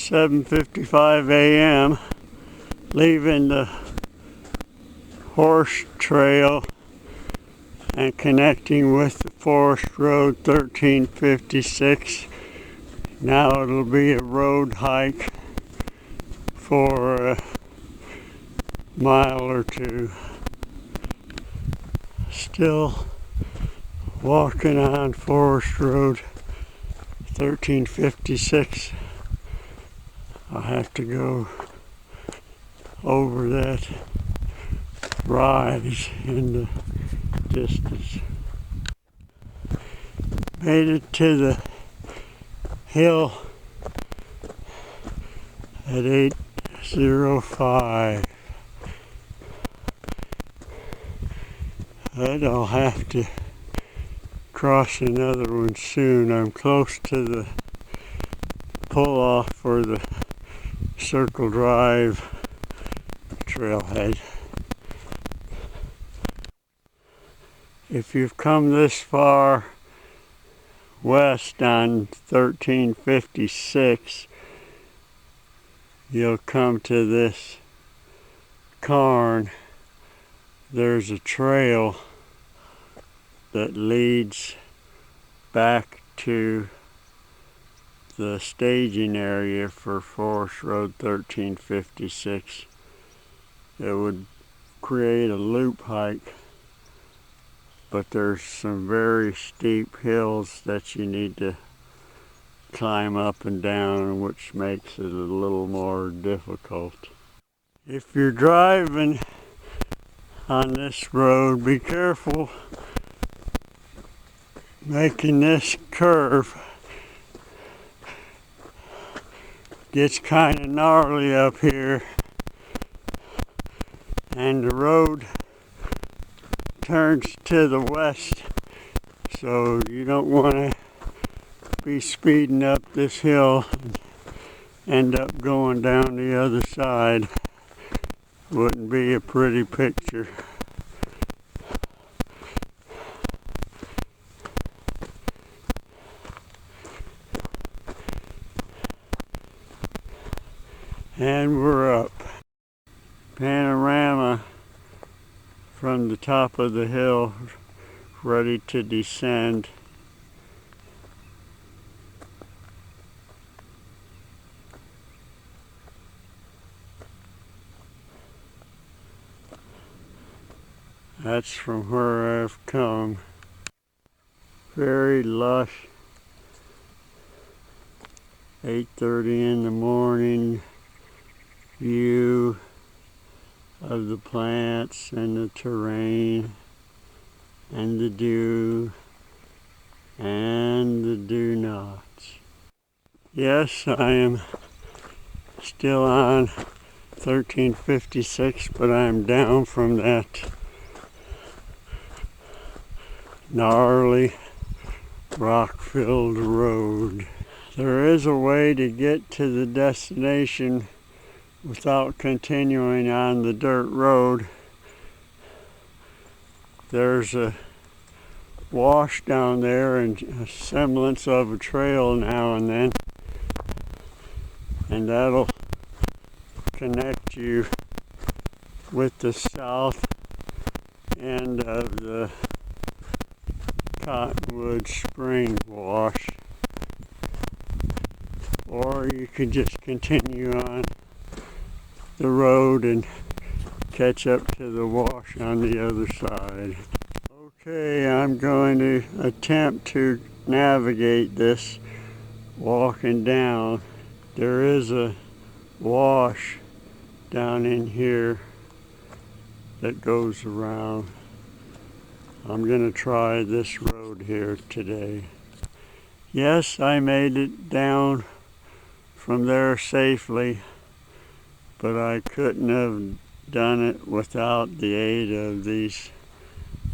7:55 a.m. leaving the horse trail and connecting with the Forest Road 1356. Now it'll be a road hike for a mile or two. Still walking on Forest Road 1356. I'll have to go over that rise in the distance. Made it to the hill at 8:05. I'll have to cross another one soon. I'm close to the pull-off for the Circle Drive trailhead. If you've come this far west on 1356, you'll come to this cairn. There's a trail that leads back to the staging area for Forest Road 1356. It would create a loop hike, but there's some very steep hills that you need to climb up and down, which makes it a little more difficult. If you're driving on this road, be careful making this curve. Gets kind of gnarly up here, and the road turns to the west, so you don't want to be speeding up this hill and end up going down the other side. Wouldn't be a pretty picture. And we're up. Panorama from the top of the hill, ready to descend. That's from where I've come. Very lush. 8:30 in the morning. View of the plants and the terrain and the dew and the do nots. Yes, I am still on 1356, but I'm down from that gnarly rock-filled road. There is a way to get to the destination without continuing on the dirt road. There's a wash down there and a semblance of a trail now and then, and that'll connect you with the south end of the Cottonwood Spring wash, or you could just continue on the road and catch up to the wash on the other side. Okay, I'm going to attempt to navigate this walking down. There is a wash down in here that goes around. I'm going to try this road here today. Yes, I made it down from there safely, but I couldn't have done it without the aid of these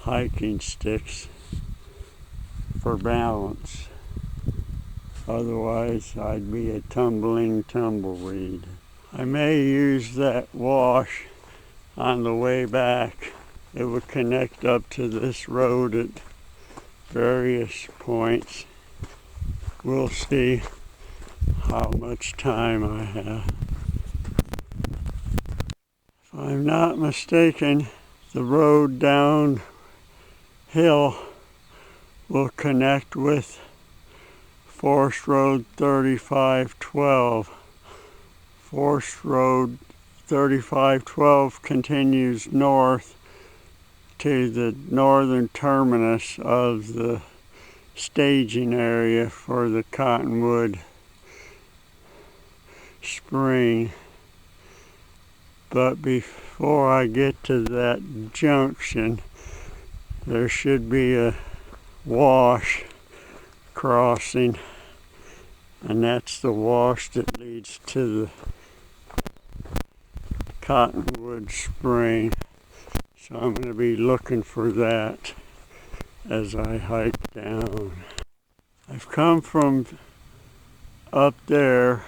hiking sticks for balance. Otherwise, I'd be a tumbling tumbleweed. I may use that wash on the way back. It would connect up to this road at various points. We'll see how much time I have. If I'm not mistaken, the road downhill will connect with Forest Road 3512. Forest Road 3512 continues north to the northern terminus of the staging area for the Cottonwood spring. But before I get to that junction, there should be a wash crossing, and that's the wash that leads to the Cottonwood spring. So I'm going to be looking for that as I hike down. I've come from up there,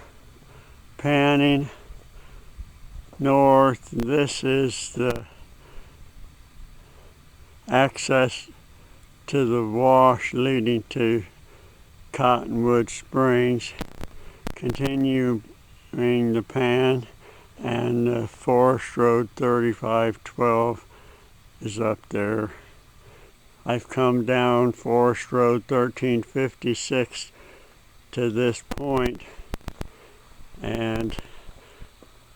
panning north. This is the access to the wash leading to Cottonwood Springs. Continuing the pan, and Forest Road 3512 is up there. I've come down Forest Road 1356 to this point, and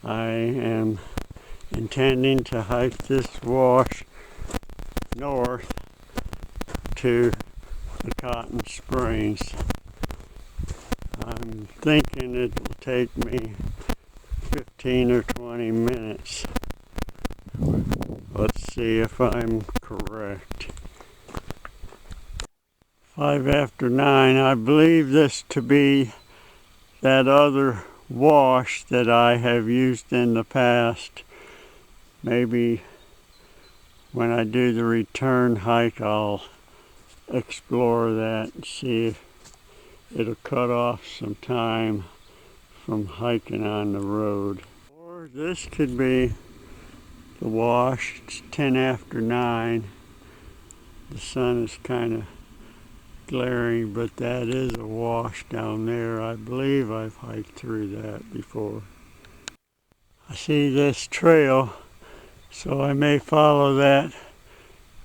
I am intending to hike this wash north to the Cotton Springs. I'm thinking it will take me 15 or 20 minutes. Let's see if I'm correct. 5 after 9. I believe this to be that other wash that I have used in the past. Maybe when I do the return hike, I'll explore that and see if it'll cut off some time from hiking on the road. Or this could be the wash. It's 10 after 9. The sun is kind of glaring, but that is a wash down there. I believe I've hiked through that before. I see this trail, so I may follow that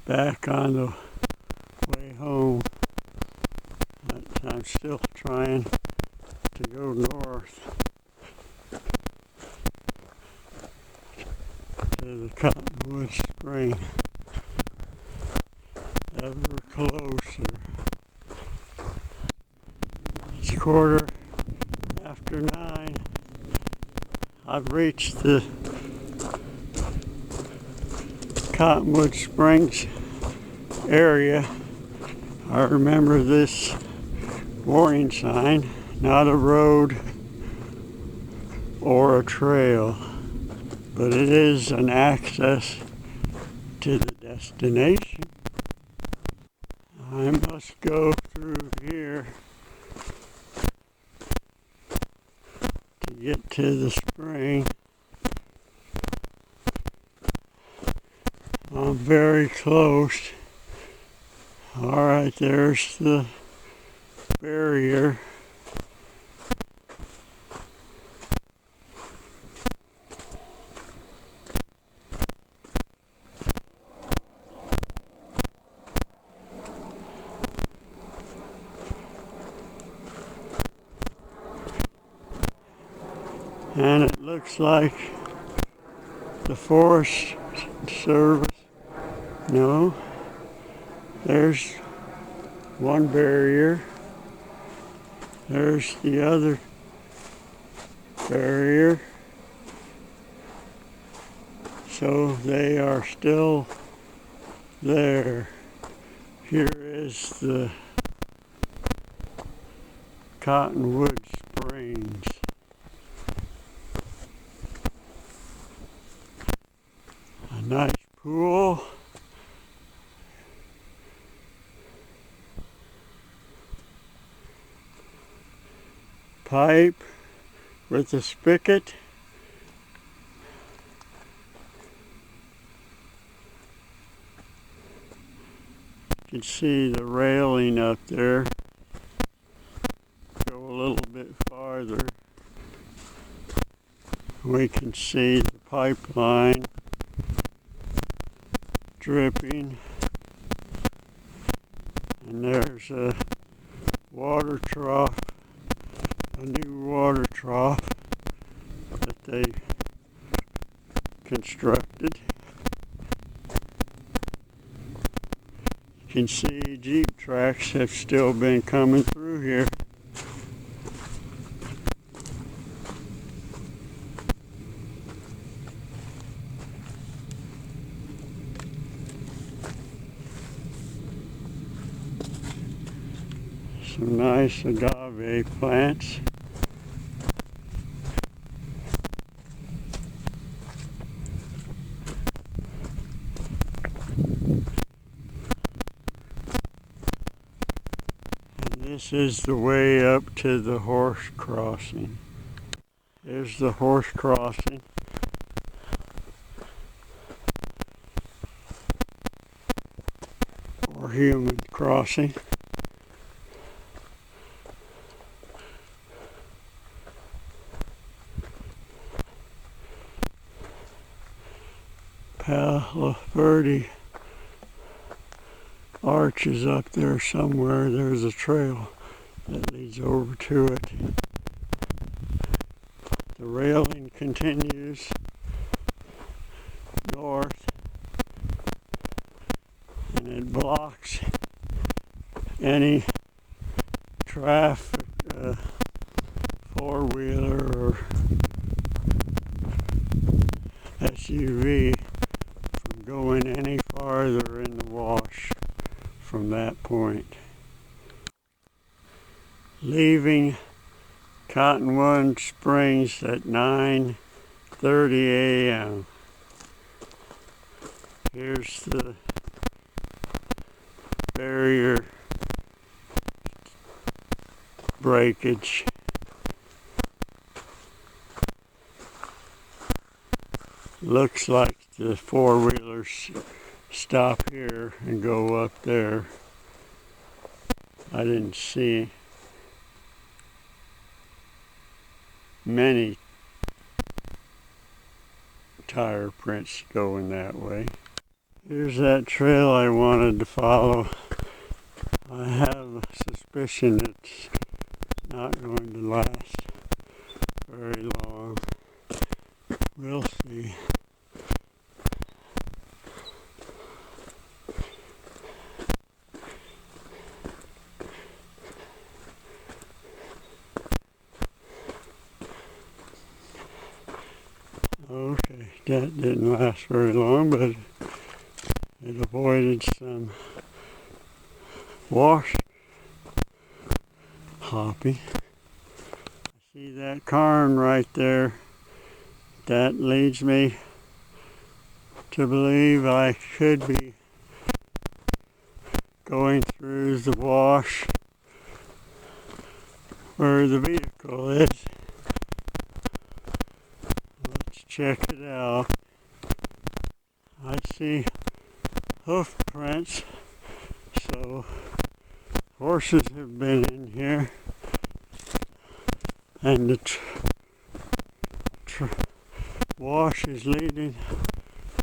back on the way home. I'm still trying to go north to the Cottonwood spring. Ever closer. It's 9:15. I've reached the Cottonwood Springs area. I remember this warning sign, not a road or a trail, but it is an access to the destination. I must go through here to get to the spring. I'm very close. All right, there's the barrier. And it looks like the Forest Service. No, there's one barrier. There's the other barrier. So they are still there. Here is the Cottonwood Springs. A nice pool. Pipe with a spigot. You can see the railing up there. Go a little bit farther. We can see the pipeline dripping, and there's a water trough, a new water trough that they constructed. You can see Jeep tracks have still been coming through here. Some nice agave plants. And this is the way up to the horse crossing. There's the horse crossing. Or human crossing. Palo Verde Arch is up there somewhere. There's a trail that leads over to it. The railing continues north, and it blocks any traffic, four-wheeler or SUV from going any farther in the wash from that point. Leaving Cottonwood Springs at 9:30 a.m. Here's the barrier breakage. Looks like the four-wheelers stop here and go up there. I didn't see many tire prints going that way. Here's that trail I wanted to follow. I have a suspicion it's not going to last very long. We'll see. Okay, that didn't last very long, but it avoided some wash hopping. I see that cairn right there. That leads me to believe I should be going through the wash where the vehicle is. Let's check it out. I see hoof prints, so horses have been in here, and the wash is leading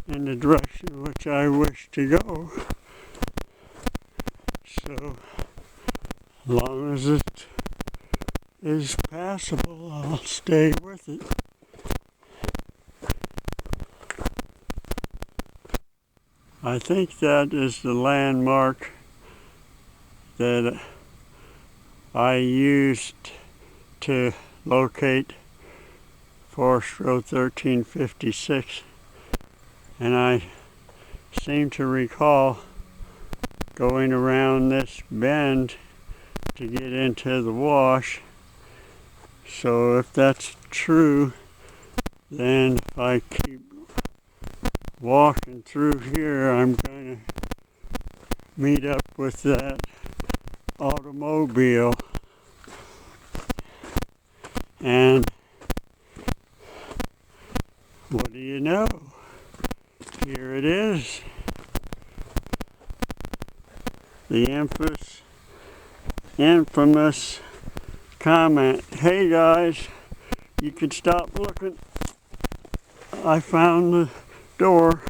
in the direction which I wish to go. So, as long as it is passable, I'll stay with it. I think that is the landmark that I used to locate Forest Road 1356, and I seem to recall going around this bend to get into the wash. So if that's true, then if I keep walking through here, I'm going to meet up with that automobile, and what do you know? Here it is. The infamous comment, "Hey guys, you can stop looking." I found the door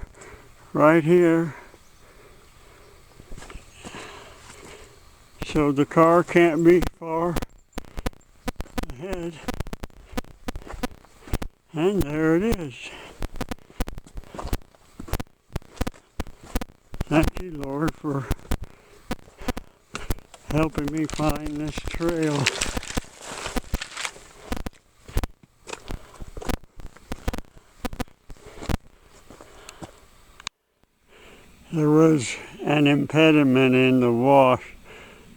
right here. So the car can't be far ahead. And there it is. Thank you, Lord, for helping me find this trail. There was an impediment in the wash,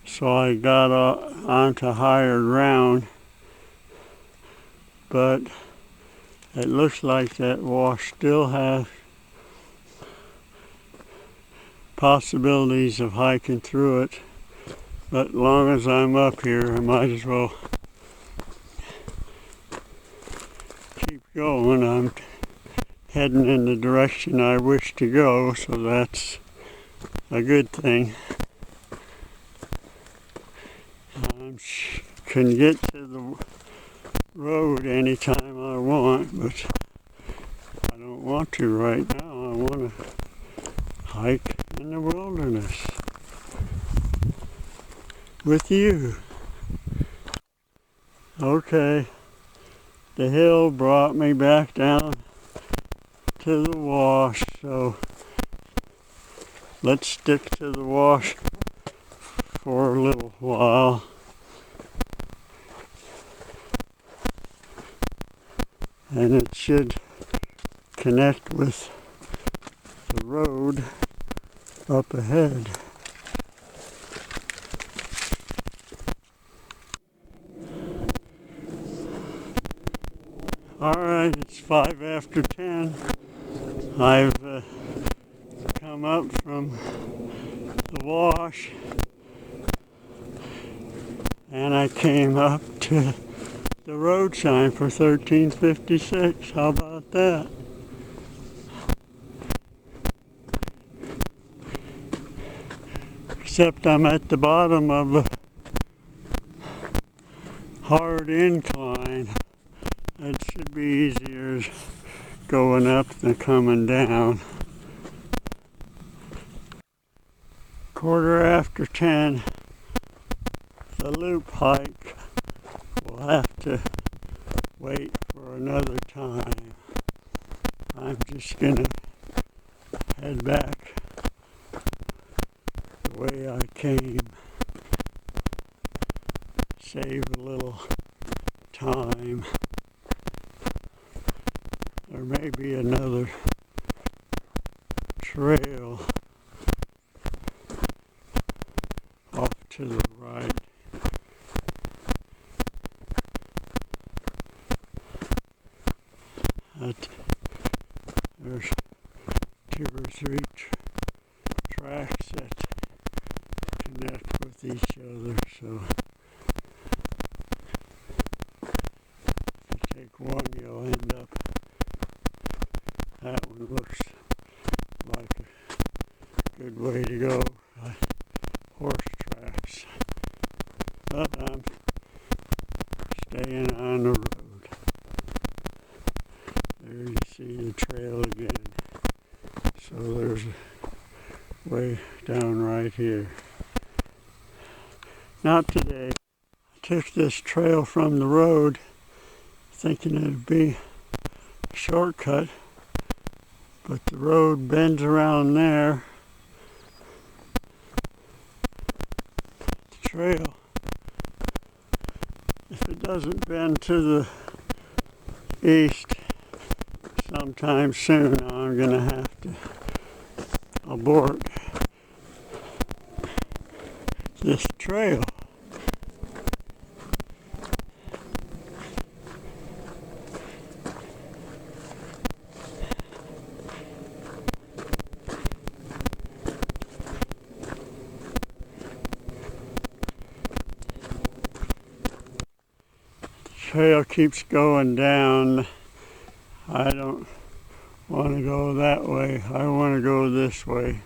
so I got onto higher ground, but it looks like that wash still has possibilities of hiking through it. But as long as I'm up here, I might as well keep going. I'm heading in the direction I wish to go, so that's a good thing. I can get to the road anytime I want, but I don't want to right now. I want to hike in the wilderness with you. Okay, the hill brought me back down to the wash, so let's stick to the wash for a little while. And it should connect with the road up ahead. Alright, it's 5 after 10. I've come up from the wash and I came up to the road sign for 1356. How about that? Except I'm at the bottom of a hard incline. It should be easier going up than coming down. 10:15. The loop hike will have to wait for another time. I'm just gonna head back the way I came. Save a little time. There may be another trail off to the right. There's 2 or 3 tracks that connect with each other, so if you take one, you'll end up. That one looks like a good way to go. Horse tracks. But I'm staying on the road. There you see the trail again. So there's a way down right here. Not today. I took this trail from the road thinking it'd be a shortcut, but the road bends around there. The trail, if it doesn't bend to the east sometime soon, I'm gonna have to abort this trail. The trail keeps going down. I don't want to go that way. I want to go this way.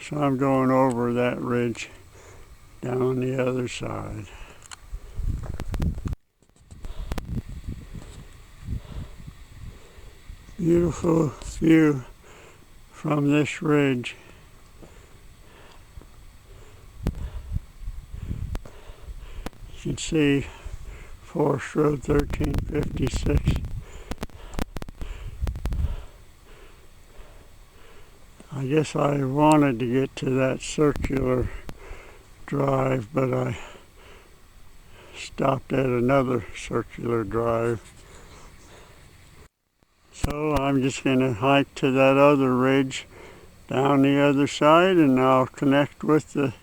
So I'm going over that ridge down the other side. Beautiful view from this ridge. You can see Forest Road 1356. I guess I wanted to get to that circular drive, but I stopped at another circular drive. So I'm just going to hike to that other ridge down the other side, and I'll connect with the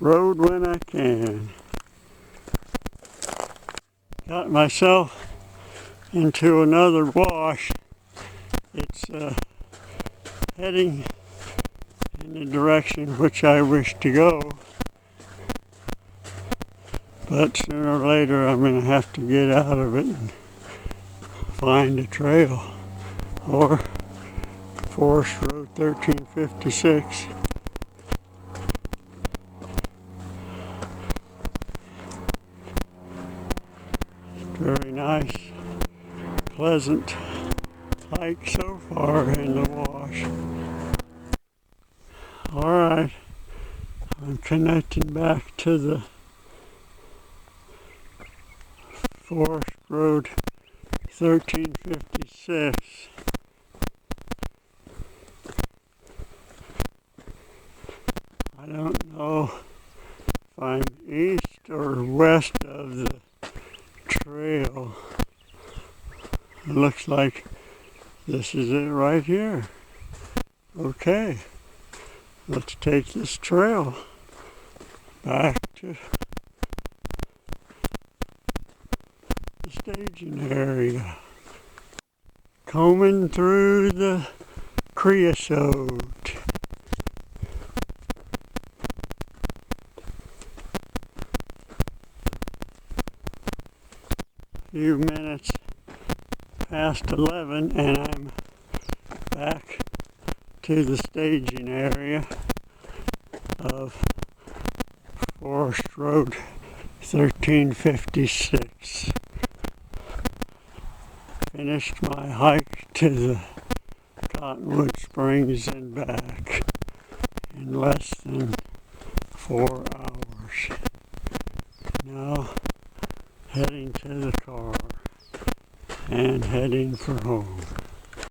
road when I can. Got myself into another wash. It's heading in the direction which I wish to go, but sooner or later I'm going to have to get out of it and find a trail, or Forest Road 1356. Very nice, pleasant hike so far in the wash. Alright, I'm connecting back to the Forest Road 1356. I don't know if I'm east or west of the trail. It looks like this is it right here. Okay, let's take this trail back to the staging area. Combing through the creosote. Few minutes past 11, and I'm back to the staging area of Forest Road 1356. Finished my hike to the Cottonwood Springs and back in less than 4 hours. Now heading to the car and heading for home.